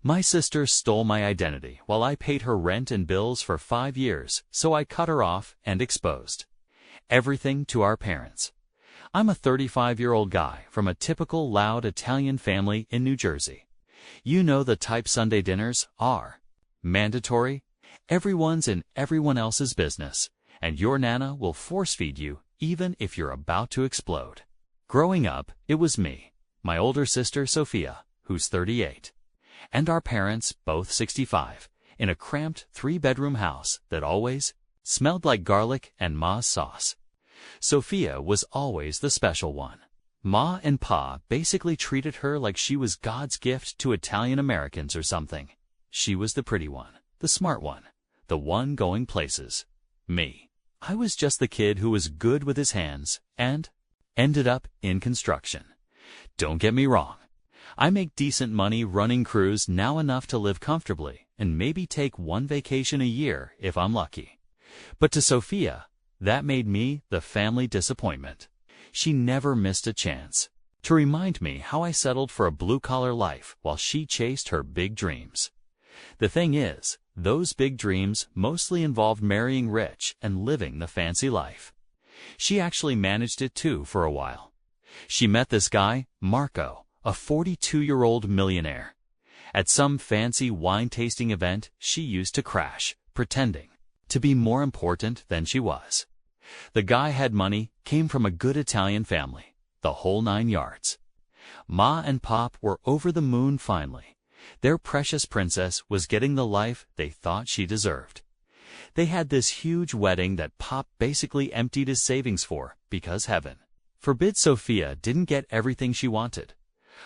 My sister stole my identity while I paid her rent and bills for 5 years, so I cut her off and exposed everything to our parents. I'm a 35-year-old guy from a typical loud Italian family in New Jersey. You know the type. Sunday dinners are mandatory. Everyone's in everyone else's business, and your nana will force-feed you even if you're about to explode. Growing up, it was me, my older sister Sophia, who's 38, and our parents, both 65, in a cramped 3-bedroom house that always smelled like garlic and Ma's sauce. Sophia was always the special one. Ma and Pa basically treated her like she was God's gift to Italian Americans or something. She was the pretty one, the smart one, the one going places. Me, I was just the kid who was good with his hands and ended up in construction. Don't get me wrong. I make decent money running crews now, enough to live comfortably and maybe take one vacation a year if I'm lucky. But to Sophia, that made me the family disappointment. She never missed a chance to remind me how I settled for a blue-collar life while she chased her big dreams. The thing is, those big dreams mostly involved marrying rich and living the fancy life. She actually managed it too for a while. She met this guy, Marco, a 42-year-old millionaire. At some fancy wine-tasting event, she used to crash, pretending to be more important than she was. The guy had money, came from a good Italian family, the whole 9 yards. Ma and Pop were over the moon finally. Their precious princess was getting the life they thought she deserved. They had this huge wedding that Pop basically emptied his savings for, because heaven forbid Sophia didn't get everything she wanted.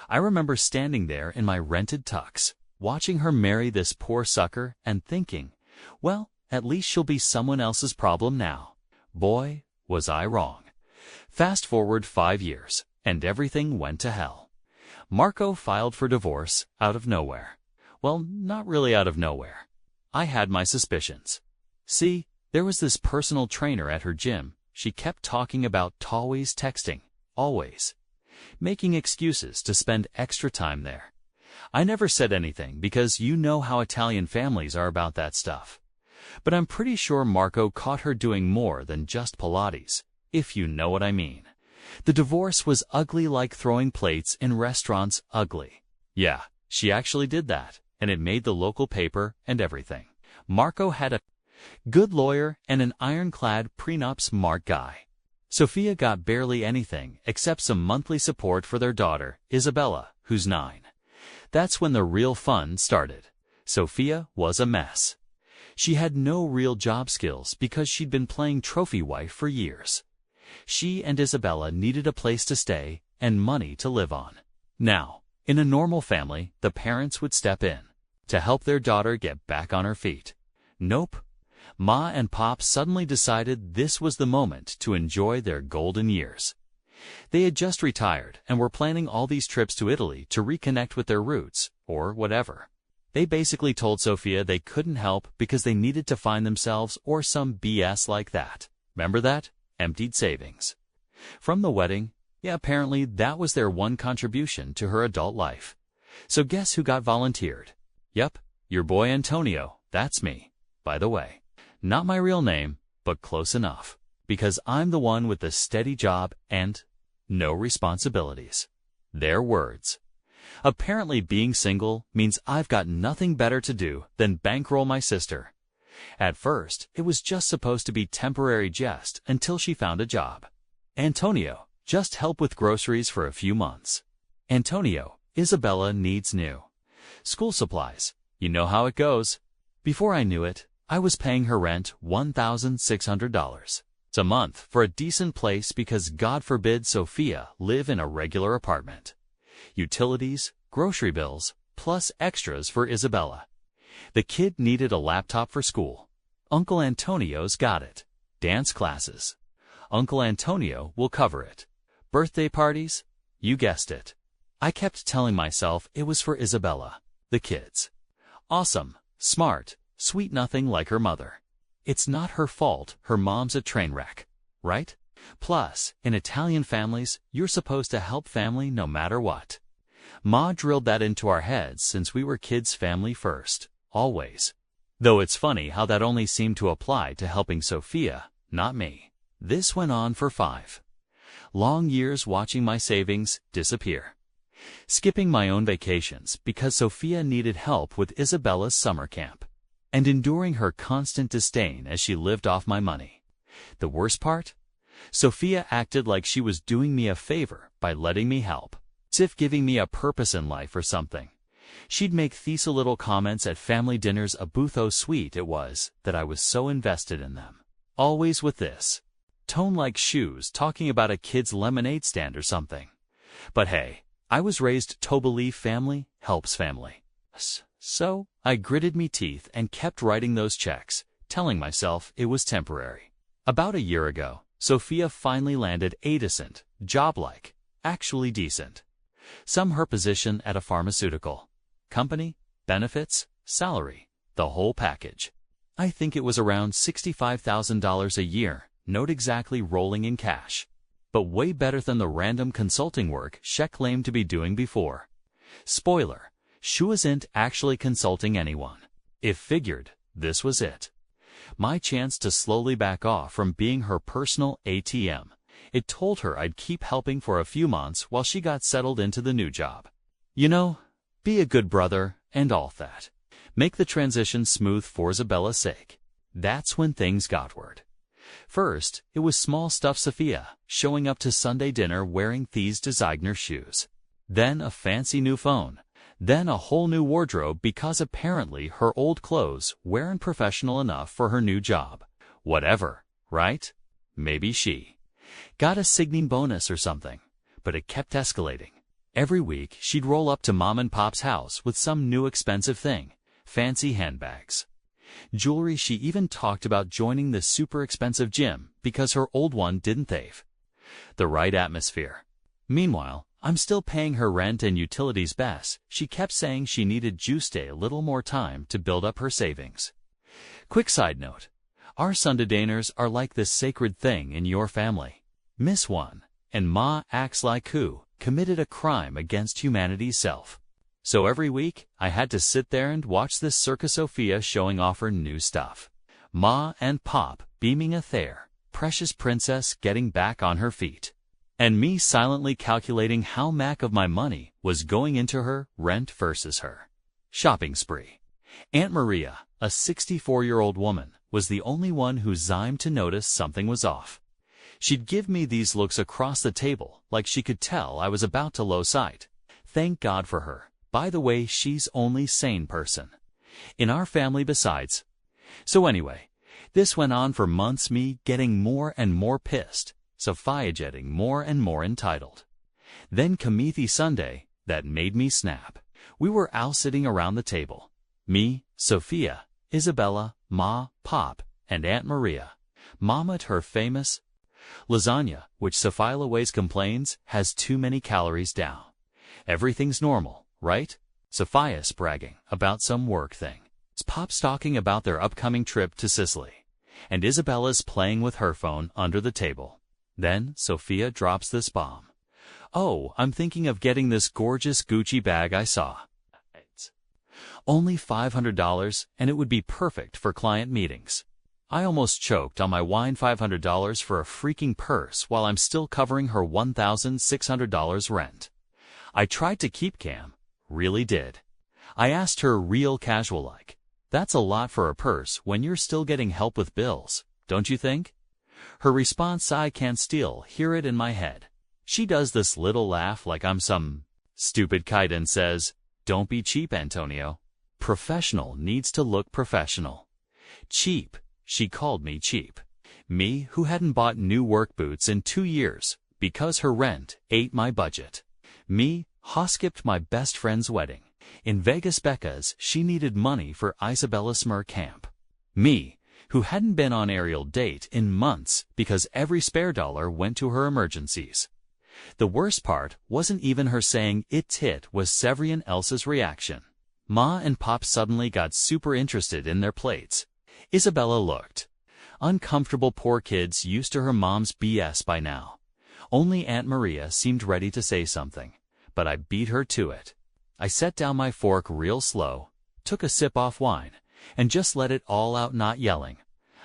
I remember standing there in my rented tux, watching her marry this poor sucker and thinking, well, at least she'll be someone else's problem now. Boy, was I wrong. Fast forward 5 years, and everything went to hell. Marco filed for divorce out of nowhere. Well, not really out of nowhere. I had my suspicions. See, there was this personal trainer at her gym. She kept talking about always texting, always making excuses to spend extra time there. I never said anything because you know how Italian families are about that stuff. But I'm pretty sure Marco caught her doing more than just Pilates, if you know what I mean. The divorce was ugly, like throwing plates in restaurants ugly. Yeah, she actually did that, and it made the local paper and everything. Marco had a good lawyer and an ironclad prenup smart guy. Sophia got barely anything except some monthly support for their daughter, Isabella, who's 9. That's when the real fun started. Sophia was a mess. She had no real job skills because she'd been playing trophy wife for years. She and Isabella needed a place to stay and money to live on. Now, in a normal family, the parents would step in to help their daughter get back on her feet. Nope. Ma and Pop suddenly decided this was the moment to enjoy their golden years. They had just retired and were planning all these trips to Italy to reconnect with their roots, or whatever. They basically told Sophia they couldn't help because they needed to find themselves or some BS like that. Remember that? Emptied savings from the wedding. Yeah, apparently that was their one contribution to her adult life. So guess who got volunteered? Yep, your boy Antonio. That's me, by the way. Not my real name, but close enough, because I'm the one with the steady job and no responsibilities. Their words. Apparently being single means I've got nothing better to do than bankroll my sister. At first, it was just supposed to be temporary jest until she found a job. Antonio, just help with groceries for a few months. Antonio, Isabella needs new school supplies. You know how it goes. Before I knew it, I was paying her rent $1,600 a month for a decent place because God forbid Sophia live in a regular apartment. Utilities, grocery bills, plus extras for Isabella. The kid needed a laptop for school. Uncle Antonio's got it. Dance classes. Uncle Antonio will cover it. Birthday parties? You guessed it. I kept telling myself it was for Isabella, the kids. Awesome, smart, sweet, nothing like her mother. It's not her fault her mom's a train wreck, right? Plus, in Italian families, you're supposed to help family no matter what. Ma drilled that into our heads since we were kids, family first, always. Though it's funny how that only seemed to apply to helping Sophia, not me. This went on for 5 long years, watching my savings disappear. Skipping my own vacations because Sophia needed help with Isabella's summer camp. And enduring her constant disdain as she lived off my money. The worst part? Sophia acted like she was doing me a favor by letting me help, as if giving me a purpose in life or something. She'd make these little comments at family dinners about how sweet it was that I was so invested in them. Always with this tone, like shoes talking about a kid's lemonade stand or something. But hey, I was raised to believe family helps family. So I gritted me teeth and kept writing those checks, telling myself it was temporary. About a year ago, Sophia finally landed a decent job, like actually decent. Her position at a pharmaceutical company, benefits, salary, the whole package. I think it was around $65,000 a year, not exactly rolling in cash, but way better than the random consulting work she claimed to be doing before. Spoiler, she wasn't actually consulting anyone. If figured, this was it. My chance to slowly back off from being her personal ATM. It told her I'd keep helping for a few months while she got settled into the new job. You know, be a good brother and all that. Make the transition smooth for Isabella's sake. That's when things got weird. First, it was small stuff, Sophia showing up to Sunday dinner wearing these designer shoes. Then a fancy new phone. Then a whole new wardrobe because apparently her old clothes weren't professional enough for her new job. Whatever, right? Maybe she got a signing bonus or something, but it kept escalating. Every week, she'd roll up to Mom and Pop's house with some new expensive thing, fancy handbags, jewelry. She even talked about joining the super expensive gym because her old one didn't have the right atmosphere. Meanwhile, I'm still paying her rent and utilities. Bess, she kept saying she needed just a little more time to build up her savings. Quick side note, our Sunday dinners are like this sacred thing in your family. Miss one, and Ma acts like who committed a crime against humanity's self. So every week, I had to sit there and watch this circus Sophia showing off her new stuff. Ma and Pop beaming at their precious princess getting back on her feet. And me silently calculating how much of my money was going into her rent versus her shopping spree. Aunt Maria, a 64-year-old woman, was the only one who seemed to notice something was off. She'd give me these looks across the table like she could tell I was about to lose sight. Thank God for her. By the way, she's only sane person in our family besides. So anyway, this went on for months, me getting more and more pissed, Sophia getting more and more entitled. Then Kamithi Sunday, that made me snap. We were all sitting around the table. Me, Sophia, Isabella, Ma, Pop, and Aunt Maria. Mama at her famous lasagna, which Sophia always complains has too many calories down. Everything's normal, right? Sophia's bragging about some work thing. Pop's talking about their upcoming trip to Sicily. And Isabella's playing with her phone under the table. Then Sophia drops this bomb. Oh, I'm thinking of getting this gorgeous Gucci bag I saw. It's only $500 and it would be perfect for client meetings. I almost choked on my wine. $500 for a freaking purse while I'm still covering her $1,600 rent. I tried to keep calm, really did. I asked her real casual like, that's a lot for a purse when you're still getting help with bills, don't you think? Her response, I can still hear it in my head. She does this little laugh like I'm some stupid kid and says, don't be cheap, Antonio. Professional needs to look professional. Cheap. She called me cheap. Me, who hadn't bought new work boots in 2 years because her rent ate my budget. Me, who skipped my best friend's wedding in Vegas because she needed money for Isabella's summer camp. Me, who hadn't been on aerial date in months because every spare dollar went to her emergencies. The worst part wasn't even her saying it was everyone else's reaction. Ma and Pop suddenly got super interested in their plates. Isabella looked uncomfortable. Poor kid's used to her mom's BS by now. Only Aunt Maria seemed ready to say something, but I beat her to it. I set down my fork real slow, took a sip off wine, and just let it all out, not yelling.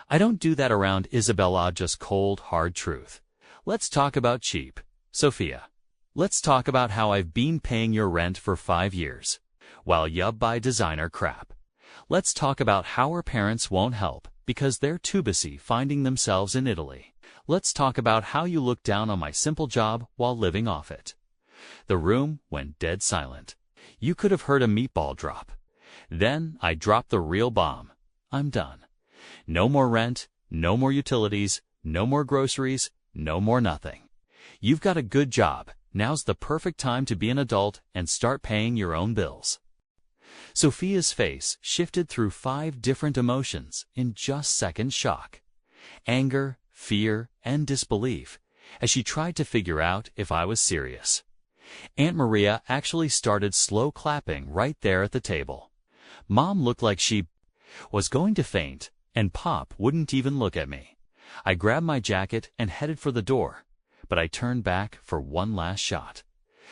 I don't do that around Isabella, just cold, hard truth. Let's talk about cheap, Sophia. Let's talk about how I've been paying your rent for 5 years, while you buy designer crap. Let's talk about how our parents won't help because they're too busy finding themselves in Italy. Let's talk about how you look down on my simple job while living off it. The room went dead silent. You could have heard a meatball drop. Then I dropped the real bomb. I'm done. No more rent, no more utilities, no more groceries, no more nothing. You've got a good job. Now's the perfect time to be an adult and start paying your own bills. Sophia's face shifted through 5 different emotions in just seconds: shock, anger, fear, and disbelief, as she tried to figure out if I was serious. Aunt Maria actually started slow clapping right there at the table. Mom looked like she was going to faint, and Pop wouldn't even look at me. I grabbed my jacket and headed for the door, but I turned back for one last shot.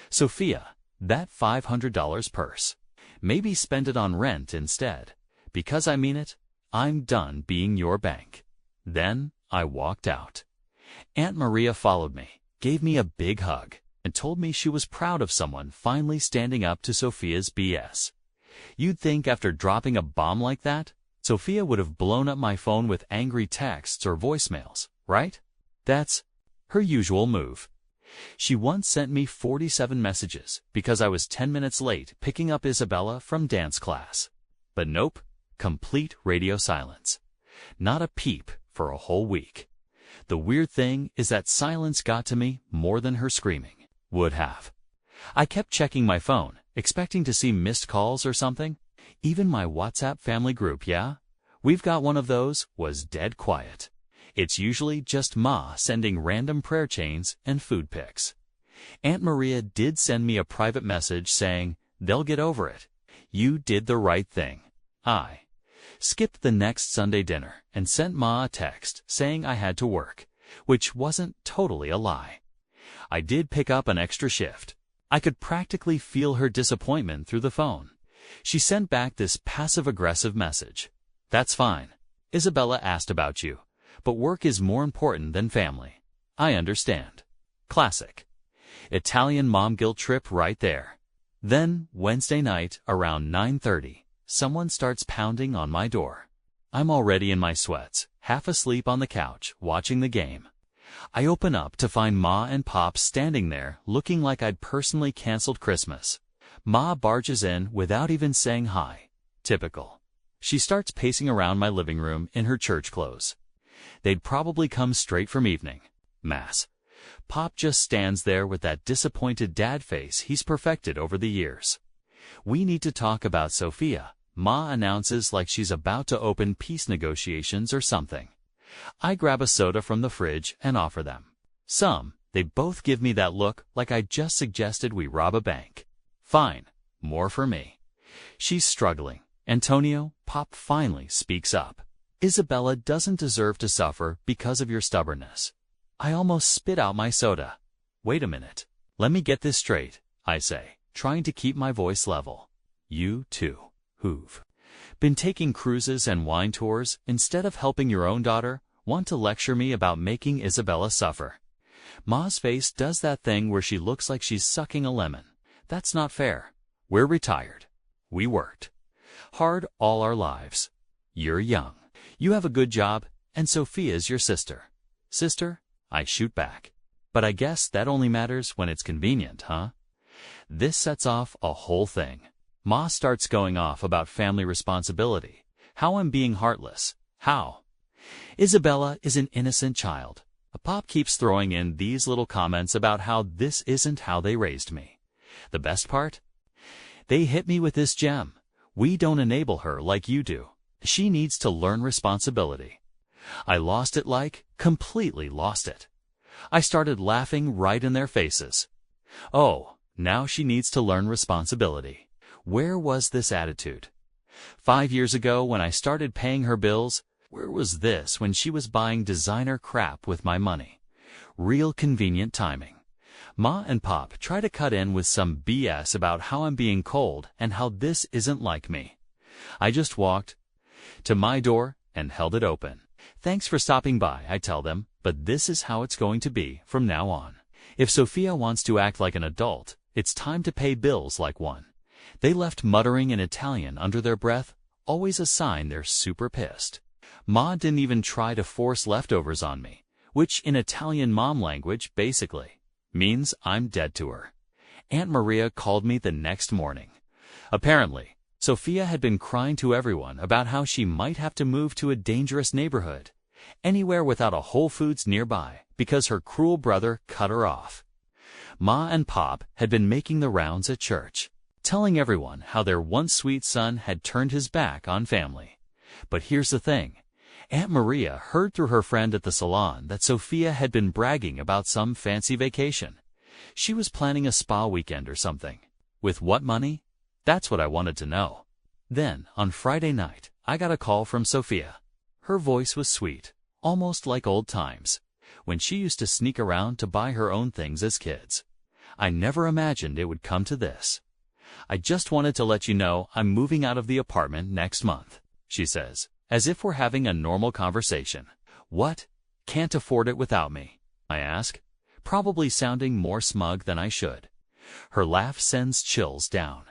Sophia, that $500 purse. Maybe spend it on rent instead, because I mean it, I'm done being your bank. Then I walked out. Aunt Maria followed me, gave me a big hug, and told me she was proud of someone finally standing up to Sophia's BS. You'd think after dropping a bomb like that, Sophia would have blown up my phone with angry texts or voicemails, right? That's her usual move. She once sent me 47 messages because I was 10 minutes late picking up Isabella from dance class. But nope, complete radio silence. Not a peep for a whole week. The weird thing is that silence got to me more than her screaming would have. I kept checking my phone, expecting to see missed calls or something. Even my WhatsApp family group, yeah? We've got one of those, was dead quiet. It's usually just Ma sending random prayer chains and food pics. Aunt Maria did send me a private message saying, "They'll get over it. You did the right thing." I skipped the next Sunday dinner and sent Ma a text saying I had to work, which wasn't totally a lie. I did pick up an extra shift. I could practically feel her disappointment through the phone. She sent back this passive-aggressive message. "That's fine. Isabella asked about you, but work is more important than family. I understand." Classic. Italian mom guilt trip right there. Then, Wednesday night, around 9:30, someone starts pounding on my door. I'm already in my sweats, half asleep on the couch, watching the game. I open up to find Ma and Pop standing there, looking like I'd personally canceled Christmas. Ma barges in without even saying hi. Typical. She starts pacing around my living room in her church clothes. They'd probably come straight from evening Mass. Pop just stands there with that disappointed dad face he's perfected over the years. "We need to talk about Sophia," Ma announces like she's about to open peace negotiations or something. I grab a soda from the fridge and offer them some. They both give me that look like I just suggested we rob a bank. Fine, more for me. She's struggling. "Antonio," Pop finally speaks up. "Isabella doesn't deserve to suffer because of your stubbornness." I almost spit out my soda. "Wait a minute. Let me get this straight," I say, trying to keep my voice level. "You, too, who've been taking cruises and wine tours instead of helping your own daughter, want to lecture me about making Isabella suffer." Ma's face does that thing where she looks like she's sucking a lemon. That's not fair. We're retired. We worked hard all our lives. You're young. You have a good job, and Sophia's your sister. "Sister?" I shoot back. "But I guess that only matters when it's convenient, huh?" This sets off a whole thing. Ma starts going off about family responsibility, how I'm being heartless, how Isabella is an innocent child. Pop keeps throwing in these little comments about how this isn't how they raised me. The best part? They hit me with this gem. "We don't enable her like you do. She needs to learn responsibility." I lost it, completely lost it. I started laughing right in their faces. Oh, now she needs to learn responsibility. Where was this attitude? 5 years ago when I started paying her bills, where was this when she was buying designer crap with my money? Real convenient timing. Ma and Pop try to cut in with some BS about how I'm being cold and how this isn't like me. I just walked to my door and held it open. Thanks for stopping by, I tell them, but this is how it's going to be from now on. If Sophia wants to act like an adult, it's time to pay bills like one. They left muttering in Italian under their breath, always a sign they're super pissed. Ma didn't even try to force leftovers on me, which in Italian mom language basically means I'm dead to her. Aunt Maria called me the next morning. Apparently, Sophia had been crying to everyone about how she might have to move to a dangerous neighborhood, anywhere without a Whole Foods nearby, because her cruel brother cut her off. Ma and Pop had been making the rounds at church, telling everyone how their once sweet son had turned his back on family. But here's the thing. Aunt Maria heard through her friend at the salon that Sophia had been bragging about some fancy vacation. She was planning a spa weekend or something. With what money? That's what I wanted to know. Then, on Friday night, I got a call from Sophia. Her voice was sweet, almost like old times, when she used to sneak around to buy her own things as kids. I never imagined it would come to this. I just wanted to let you know I'm moving out of the apartment next month, she says, as if we're having a normal conversation. What? Can't afford it without me? I ask, probably sounding more smug than I should. Her laugh sends chills down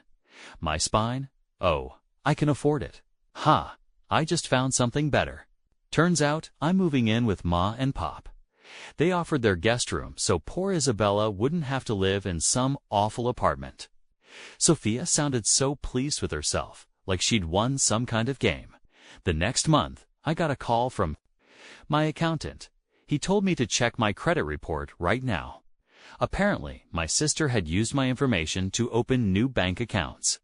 my spine. Oh, I can afford it. Ha, I just found something better. Turns out I'm moving in with Ma and Pop. They offered their guest room so poor Isabella wouldn't have to live in some awful apartment. Sophia sounded so pleased with herself, like she'd won some kind of game. The next month, I got a call from my accountant. He told me to check my credit report right now. Apparently, my sister had used my information to open new bank accounts.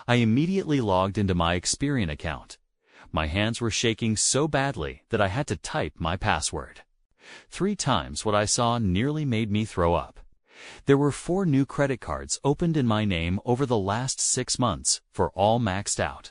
I immediately logged into my Experian account. My hands were shaking so badly that I had to type my password. 3 times what I saw nearly made me throw up. There were 4 new credit cards opened in my name over the last 6 months, for all maxed out.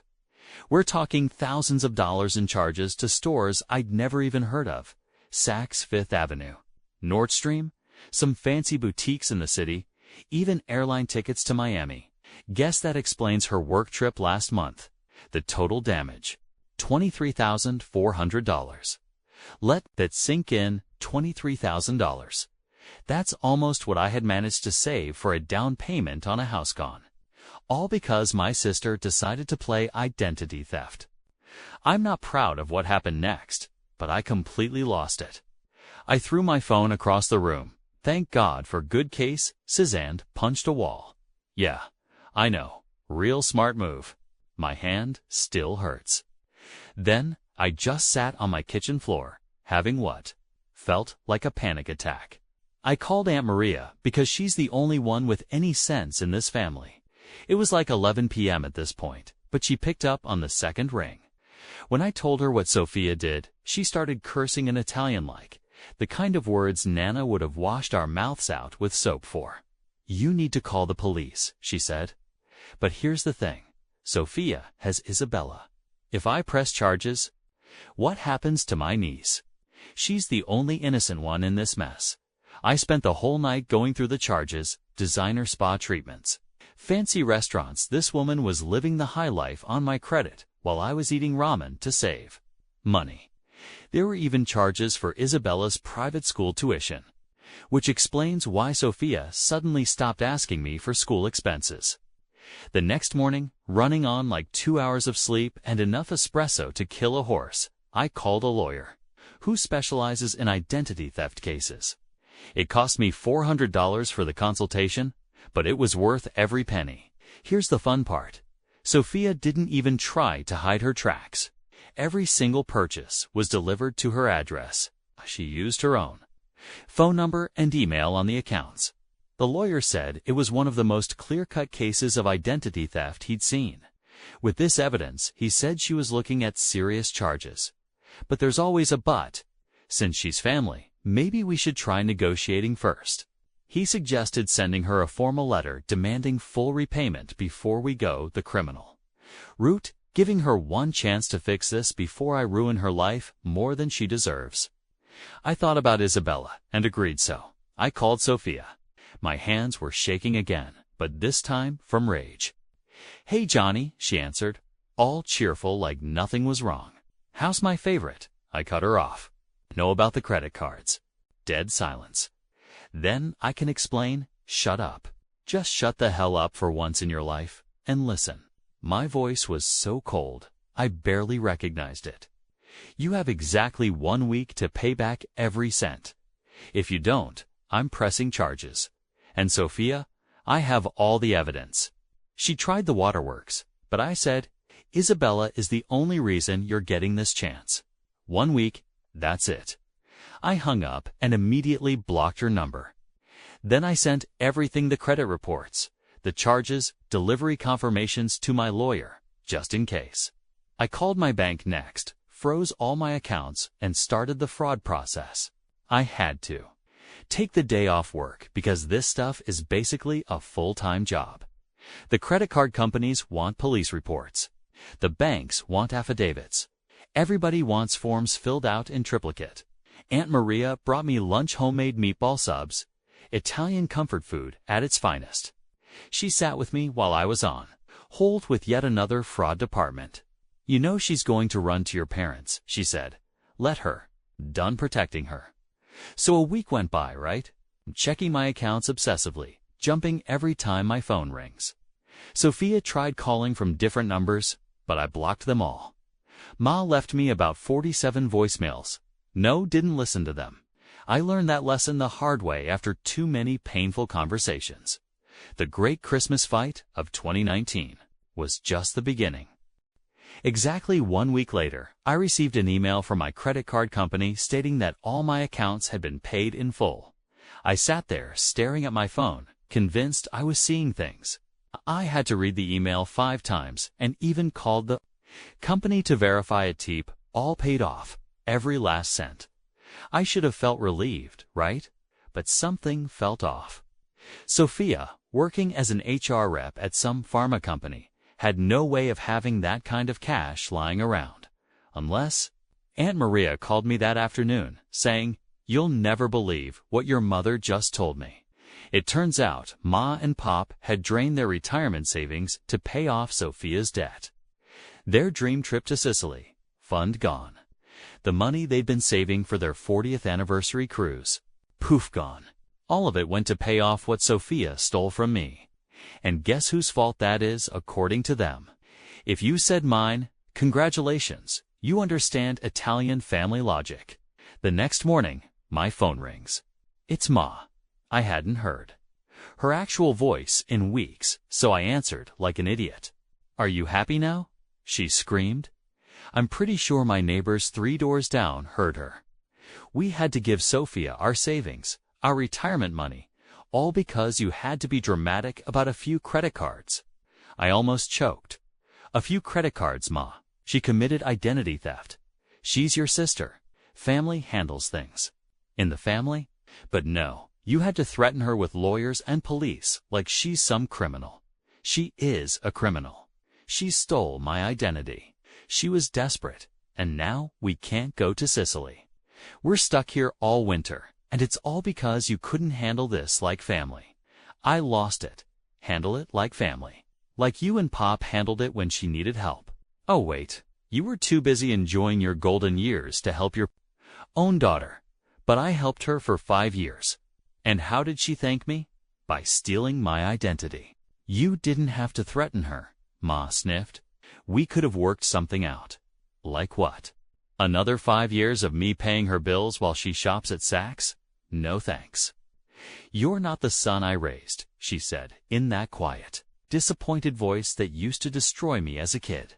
We're talking thousands of dollars in charges to stores I'd never even heard of. Saks Fifth Avenue, Nordstrom, some fancy boutiques in the city, even airline tickets to Miami. Guess that explains her work trip last month. The total damage, $23,400. Let that sink in, $23,000. That's almost what I had managed to save for a down payment on a house gone. All because my sister decided to play identity theft. I'm not proud of what happened next, but I completely lost it. I threw my phone across the room. Thank God for good case, Suzanne punched a wall. Yeah, I know, real smart move. My hand still hurts. Then, I just sat on my kitchen floor, having what felt like a panic attack. I called Aunt Maria because she's the only one with any sense in this family. It was like 11 p.m. at this point, but she picked up on the second ring. When I told her what Sophia did, she started cursing in Italian like the kind of words Nana would have washed our mouths out with soap for. You need to call the police, she said. But here's the thing. Sophia has Isabella. If I press charges, what happens to my niece? She's the only innocent one in this mess. I spent the whole night going through the charges, designer spa treatments, fancy restaurants. This woman was living the high life on my credit while I was eating ramen to save money. There were even charges for Isabella's private school tuition, which explains why Sophia suddenly stopped asking me for school expenses. The next morning, running on like 2 hours of sleep and enough espresso to kill a horse, I called a lawyer who specializes in identity theft cases. It cost me $400 for the consultation, but it was worth every penny. Here's the fun part. Sophia didn't even try to hide her tracks. Every single purchase was delivered to her address. She used her own phone number and email on the accounts. The lawyer said it was one of the most clear-cut cases of identity theft he'd seen. With this evidence, he said she was looking at serious charges. But there's always a but. Since she's family, maybe we should try negotiating first. He suggested sending her a formal letter demanding full repayment before we go the criminal route, giving her one chance to fix this before I ruin her life more than she deserves. I thought about Isabella and agreed so. I called Sophia. My hands were shaking again, but this time from rage. "Hey, Johnny," she answered, all cheerful like nothing was wrong. "How's my favorite?" I cut her off. "Know about the credit cards." Dead silence. "Then I can explain." "Shut up. Just shut the hell up for once in your life and listen." My voice was so cold, I barely recognized it. "You have exactly 1 week to pay back every cent. If you don't, I'm pressing charges. And Sophia, I have all the evidence." She tried the waterworks, but I said, "Isabella is the only reason you're getting this chance. 1 week, that's it." I hung up and immediately blocked her number. Then I sent everything, the credit reports, the charges, delivery confirmations, to my lawyer, just in case. I called my bank next, froze all my accounts, and started the fraud process. I had to. Take the day off work because this stuff is basically a full-time job. The credit card companies want police reports. The banks want affidavits. Everybody wants forms filled out in triplicate. Aunt Maria brought me lunch, homemade meatball subs, Italian comfort food at its finest. She sat with me while I was on hold with yet another fraud department. "You know she's going to run to your parents," she said. "Let her. Done protecting her." So a week went by, right? Checking my accounts obsessively, jumping every time my phone rings. Sophia tried calling from different numbers, but I blocked them all. Ma left me about 47 voicemails. No, didn't listen to them. I learned that lesson the hard way after too many painful conversations. The great Christmas fight of 2019 was just the beginning. Exactly 1 week later, I received an email from my credit card company stating that all my accounts had been paid in full. I sat there staring at my phone, convinced I was seeing things. I had to read the email 5 times and even called the company to verify a tip, all paid off, every last cent. I should have felt relieved, right? But something felt off. Sophia, working as an HR rep at some pharma company, had no way of having that kind of cash lying around. Unless Aunt Maria called me that afternoon, saying, "You'll never believe what your mother just told me." It turns out Ma and Pop had drained their retirement savings to pay off Sophia's debt. Their dream trip to Sicily, fund gone. The money they'd been saving for their 40th anniversary cruise, poof, gone. All of it went to pay off what Sophia stole from me. And guess whose fault that is, according to them? If you said mine, congratulations, you understand Italian family logic. The next morning, my phone rings. It's Ma. I hadn't heard her actual voice in weeks, so I answered like an idiot. "Are you happy now?" she screamed. I'm pretty sure my neighbors 3 doors down heard her. "We had to give Sophia our savings, our retirement money, all because you had to be dramatic about a few credit cards." I almost choked. "A few credit cards, Ma. She committed identity theft. She's your sister. Family handles things." "In the family?" But no, you had to threaten her with lawyers and police like she's some criminal. She is a criminal. She stole my identity. She was desperate, and now we can't go to Sicily. We're stuck here all winter, and it's all because you couldn't handle this like family. I lost it. Handle it like family. Like you and Pop handled it when she needed help. Oh wait, you were too busy enjoying your golden years to help your own daughter. But I helped her for 5 years. And how did she thank me? By stealing my identity. You didn't have to threaten her, Ma sniffed. We could have worked something out. Like what? Another 5 years of me paying her bills while she shops at Saks? No thanks. You're not the son I raised, she said, in that quiet, disappointed voice that used to destroy me as a kid.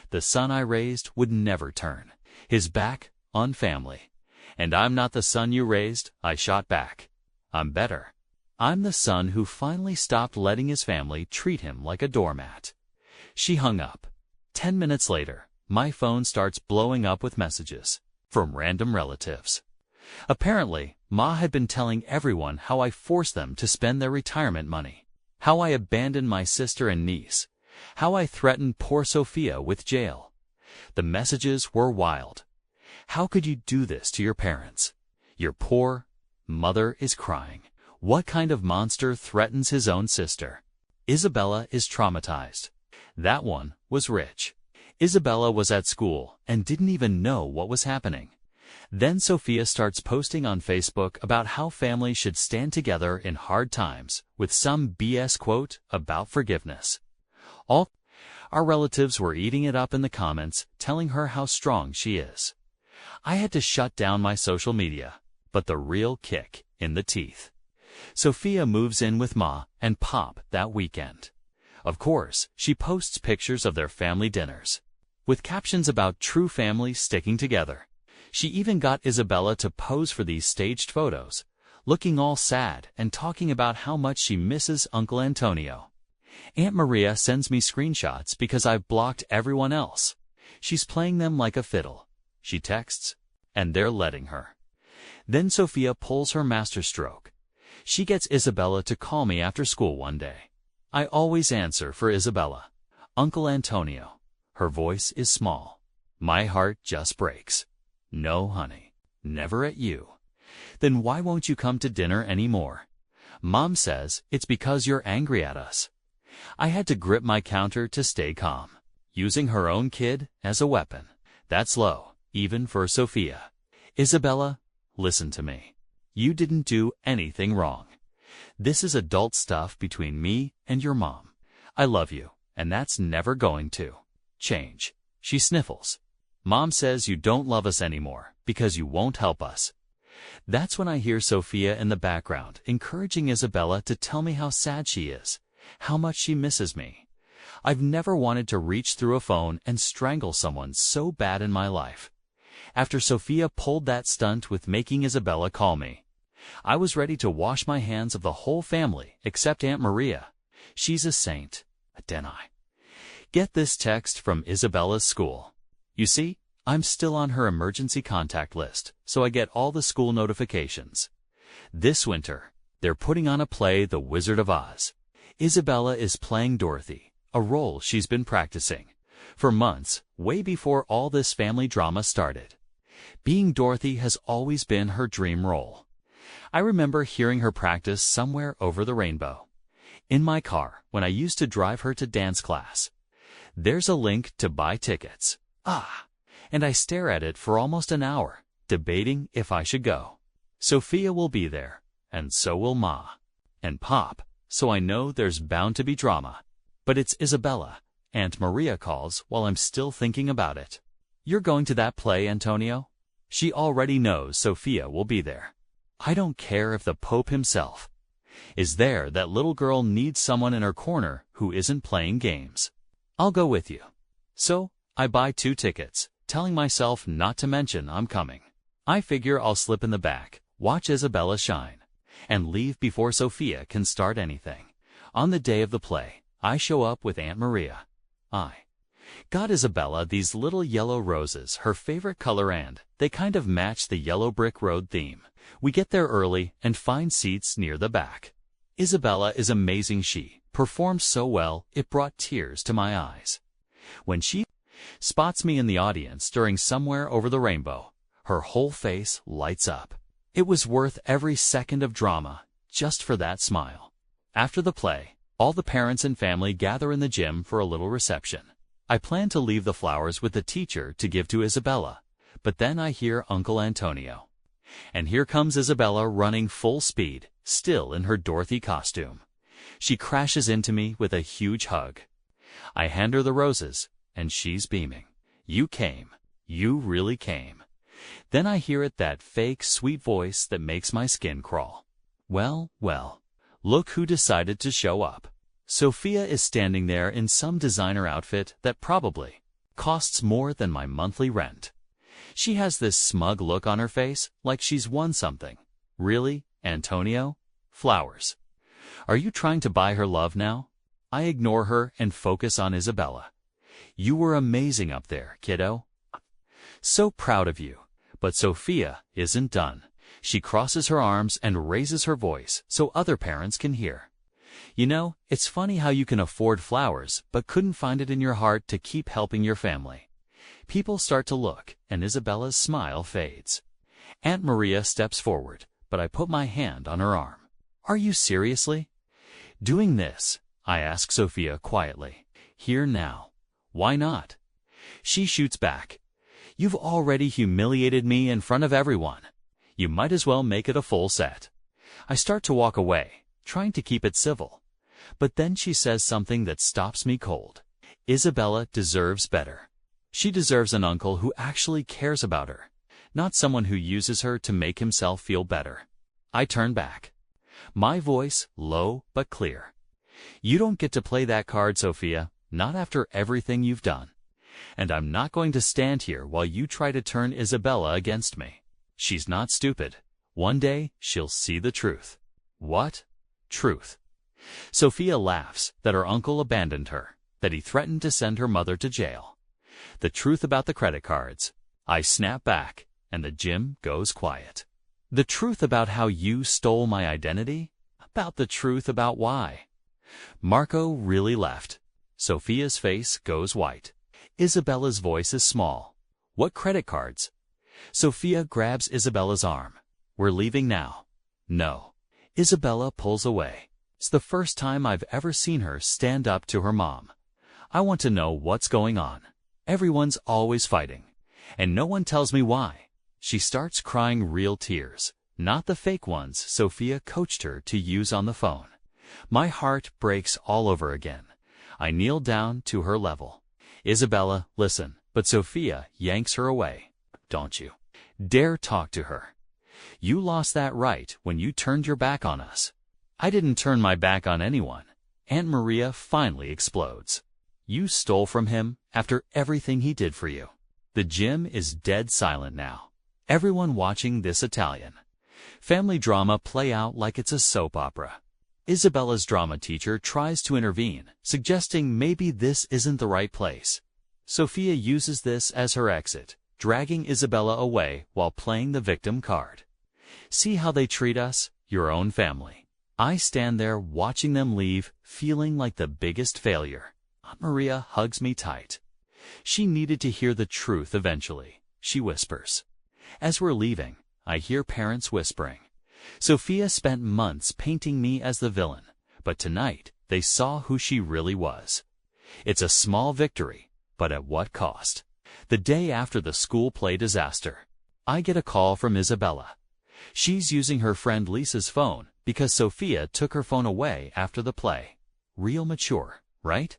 The son I raised would never turn his back on family. And I'm not the son you raised, I shot back. I'm better. I'm the son who finally stopped letting his family treat him like a doormat. She hung up. 10 minutes later, my phone starts blowing up with messages from random relatives. Apparently, Ma had been telling everyone how I forced them to spend their retirement money, how I abandoned my sister and niece, how I threatened poor Sophia with jail. The messages were wild. How could you do this to your parents? Your poor mother is crying. What kind of monster threatens his own sister? Isabella is traumatized. That one was Rich. Isabella was at school and didn't even know what was happening. Then Sophia starts posting on Facebook about how families should stand together in hard times with some BS quote about forgiveness. All our relatives were eating it up in the comments, telling her how strong she is. I had to shut down my social media, but the real kick in the teeth. Sophia moves in with Ma and Pop that weekend. Of course, she posts pictures of their family dinners, with captions about true families sticking together. She even got Isabella to pose for these staged photos, looking all sad and talking about how much she misses Uncle Antonio. Aunt Maria sends me screenshots because I've blocked everyone else. She's playing them like a fiddle. She texts, and they're letting her. Then Sophia pulls her masterstroke. She gets Isabella to call me after school one day. I always answer for Isabella. Uncle Antonio. Her voice is small. My heart just breaks. No, honey. Never at you. Then why won't you come to dinner anymore? Mom says it's because you're angry at us. I had to grip my counter to stay calm, using her own kid as a weapon. That's low, even for Sophia. Isabella, listen to me. You didn't do anything wrong. This is adult stuff between me and your mom. I love you, and that's never going to change. She sniffles. Mom says you don't love us anymore because you won't help us. That's when I hear Sophia in the background encouraging Isabella to tell me how sad she is, how much she misses me. I've never wanted to reach through a phone and strangle someone so bad in my life. After Sophia pulled that stunt with making Isabella call me, I was ready to wash my hands of the whole family except Aunt Maria. She's a saint, didn't I? Get this text from Isabella's school. You see, I'm still on her emergency contact list, so I get all the school notifications. This winter, they're putting on a play, The Wizard of Oz. Isabella is playing Dorothy, a role she's been practicing for months, way before all this family drama started. Being Dorothy has always been her dream role. I remember hearing her practice somewhere over the rainbow. In my car, when I used to drive her to dance class. There's a link to buy tickets. And I stare at it for almost an hour, debating if I should go. Sophia will be there, and so will Ma. And Pop, so I know there's bound to be drama. But it's Isabella. Aunt Maria calls while I'm still thinking about it. You're going to that play, Antonio? She already knows Sophia will be there. I don't care if the Pope himself is there. That little girl needs someone in her corner who isn't playing games. I'll go with you. So, I buy 2 tickets, telling myself not to mention I'm coming. I figure I'll slip in the back, watch Isabella shine, and leave before Sophia can start anything. On the day of the play, I show up with Aunt Maria. I got Isabella these little yellow roses, her favorite color, and they kind of match the yellow brick road theme. We get there early and find seats near the back. Isabella is amazing. She performed so well, it brought tears to my eyes. When she spots me in the audience during Somewhere Over the Rainbow, her whole face lights up. It was worth every second of drama just for that smile. After the play, all the parents and family gather in the gym for a little reception. I plan to leave the flowers with the teacher to give to Isabella, but then I hear Uncle Antonio. And here comes Isabella running full speed, still in her Dorothy costume. She crashes into me with a huge hug. I hand her the roses, and she's beaming. You came. You really came. Then I hear that fake sweet voice that makes my skin crawl. Well, well, look who decided to show up. Sophia is standing there in some designer outfit that probably costs more than my monthly rent. She has this smug look on her face, like she's won something. Really, Antonio? Flowers. Are you trying to buy her love now? I ignore her and focus on Isabella. You were amazing up there, kiddo. So proud of you. But Sophia isn't done. She crosses her arms and raises her voice so other parents can hear. You know, it's funny how you can afford flowers but couldn't find it in your heart to keep helping your family. People start to look, and Isabella's smile fades. Aunt Maria steps forward, but I put my hand on her arm. Are you seriously doing this? I ask Sophia quietly. Here now. Why not? She shoots back. You've already humiliated me in front of everyone. You might as well make it a full set. I start to walk away, trying to keep it civil. But then she says something that stops me cold. Isabella deserves better. She deserves an uncle who actually cares about her, not someone who uses her to make himself feel better. I turn back, my voice low but clear. You don't get to play that card, Sophia, not after everything you've done. And I'm not going to stand here while you try to turn Isabella against me. She's not stupid. One day, she'll see the truth. What? Truth. Sophia laughs that her uncle abandoned her, that he threatened to send her mother to jail. The truth about the credit cards. I snap back, and the gym goes quiet. The truth about how you stole my identity? About the truth about why? Marco really left. Sophia's face goes white. Isabella's voice is small. What credit cards? Sophia grabs Isabella's arm. We're leaving now. No. Isabella pulls away. It's the first time I've ever seen her stand up to her mom. I want to know what's going on. Everyone's always fighting, and no one tells me why. She starts crying real tears, not the fake ones Sophia coached her to use on the phone. My heart breaks all over again. I kneel down to her level. Isabella, listen, but Sophia yanks her away. Don't you dare talk to her. You lost that right when you turned your back on us. I didn't turn my back on anyone. Aunt Maria finally explodes. You stole from him after everything he did for you. The gym is dead silent now. Everyone watching this Italian family drama play out like it's a soap opera. Isabella's drama teacher tries to intervene, suggesting maybe this isn't the right place. Sophia uses this as her exit, dragging Isabella away while playing the victim card. See how they treat us, your own family. I stand there watching them leave, feeling like the biggest failure. Aunt Maria hugs me tight. She needed to hear the truth eventually, she whispers. As we're leaving, I hear parents whispering. Sophia spent months painting me as the villain, but tonight they saw who she really was. It's a small victory, but at what cost? The day after the school play disaster, I get a call from Isabella. She's using her friend Lisa's phone because Sophia took her phone away after the play. Real mature, right?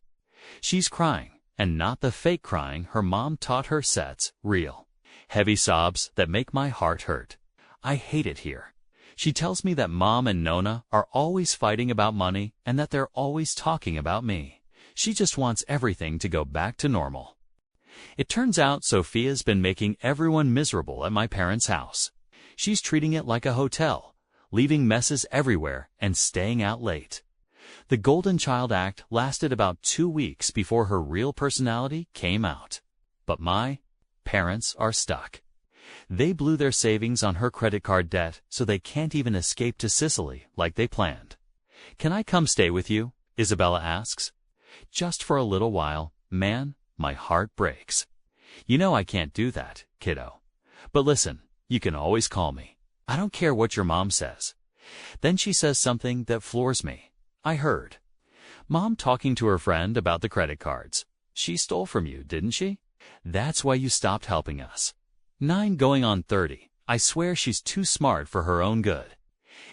She's crying, and not the fake crying her mom taught her sets, real. Heavy sobs that make my heart hurt. I hate it here. She tells me that Mom and Nona are always fighting about money and that they're always talking about me. She just wants everything to go back to normal. It turns out Sophia's been making everyone miserable at my parents' house. She's treating it like a hotel, leaving messes everywhere and staying out late. The Golden Child Act lasted about 2 weeks before her real personality came out. But my parents are stuck. They blew their savings on her credit card debt, so they can't even escape to Sicily like they planned. Can I come stay with you? Isabella asks. Just for a little while. Man, my heart breaks. You know I can't do that, kiddo. But listen, you can always call me. I don't care what your mom says. Then she says something that floors me. I heard Mom talking to her friend about the credit cards. She stole from you, didn't she? That's why you stopped helping us. 9 going on 30. I swear she's too smart for her own good.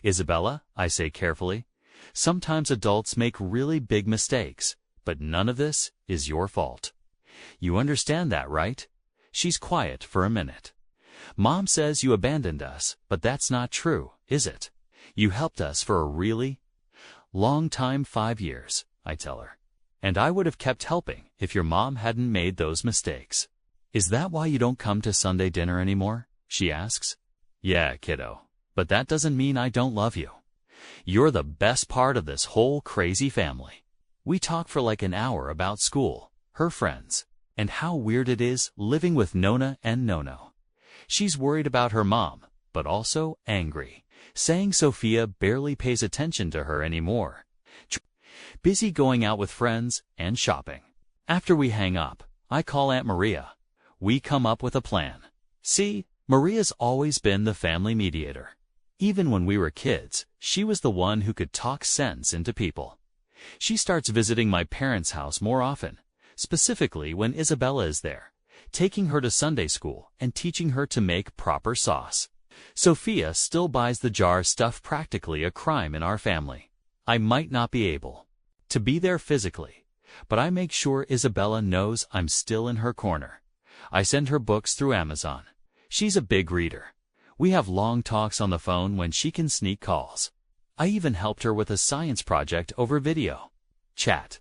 Isabella, I say carefully, sometimes adults make really big mistakes, but none of this is your fault. You understand that, right? She's quiet for a minute. Mom says you abandoned us, but that's not true, is it? You helped us for a really long time, 5 years, I tell her. And I would have kept helping if your mom hadn't made those mistakes. Is that why you don't come to Sunday dinner anymore? She asks. Yeah, kiddo. But that doesn't mean I don't love you. You're the best part of this whole crazy family. We talk for like an hour about school, her friends, and how weird it is living with Nona and Nono. She's worried about her mom, but also angry, saying Sophia barely pays attention to her anymore. Busy going out with friends and shopping. After we hang up, I call Aunt Maria. We come up with a plan. See, Maria's always been the family mediator. Even when we were kids, she was the one who could talk sense into people. She starts visiting my parents' house more often, specifically when Isabella is there, taking her to Sunday school and teaching her to make proper sauce. Sophia still buys the jar stuff, practically a crime in our family. I might not be able to be there physically, but I make sure Isabella knows I'm still in her corner. I send her books through Amazon. She's a big reader. We have long talks on the phone when she can sneak calls. I even helped her with a science project over video chat.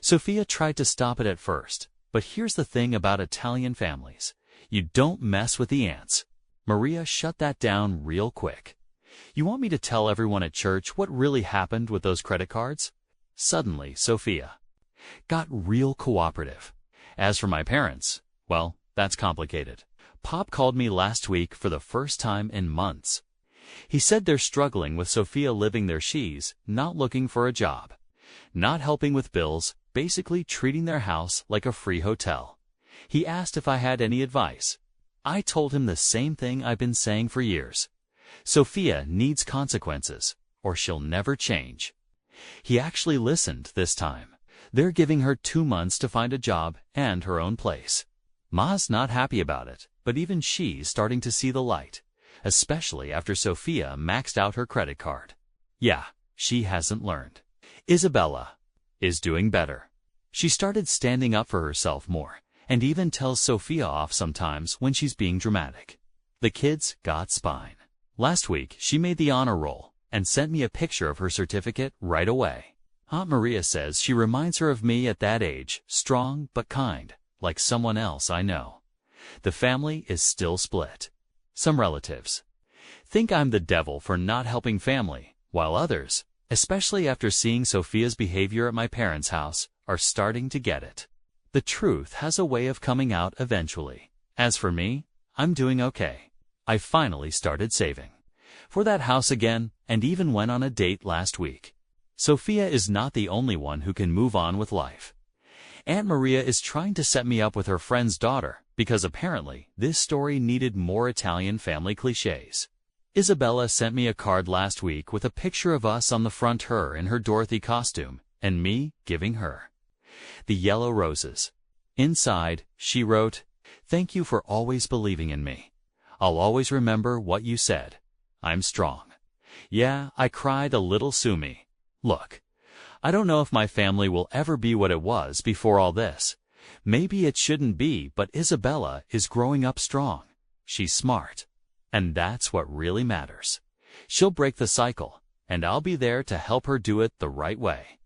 Sophia tried to stop it at first, but here's the thing about Italian families. You don't mess with the ants. Maria shut that down real quick. You want me to tell everyone at church what really happened with those credit cards? Suddenly, Sophia got real cooperative. As for my parents, well, that's complicated. Pop called me last week for the first time in months. He said they're struggling with Sophia living there. She's not looking for a job, not helping with bills, basically treating their house like a free hotel. He asked if I had any advice. I told him the same thing I've been saying for years. Sophia needs consequences, or she'll never change. He actually listened this time. They're giving her 2 months to find a job and her own place. Ma's not happy about it, but even she's starting to see the light, especially after Sophia maxed out her credit card. Yeah, she hasn't learned. Isabella is doing better. She started standing up for herself more, and even tells Sophia off sometimes when she's being dramatic. The kids got spine. Last week, she made the honor roll and sent me a picture of her certificate right away. Aunt Maria says she reminds her of me at that age, strong but kind, like someone else I know. The family is still split. Some relatives think I'm the devil for not helping family, while others, especially after seeing Sophia's behavior at my parents' house, are starting to get it. The truth has a way of coming out eventually. As for me, I'm doing okay. I finally started saving for that house again, and even went on a date last week. Sophia is not the only one who can move on with life. Aunt Maria is trying to set me up with her friend's daughter, because apparently this story needed more Italian family cliches. Isabella sent me a card last week with a picture of us on the front, her in her Dorothy costume, and me giving her the yellow roses. Inside, she wrote, "Thank you for always believing in me. I'll always remember what you said. I'm strong." Yeah, I cried a little. Sue me. Look, I don't know if my family will ever be what it was before all this. Maybe it shouldn't be, but Isabella is growing up strong. She's smart. And that's what really matters. She'll break the cycle, and I'll be there to help her do it the right way.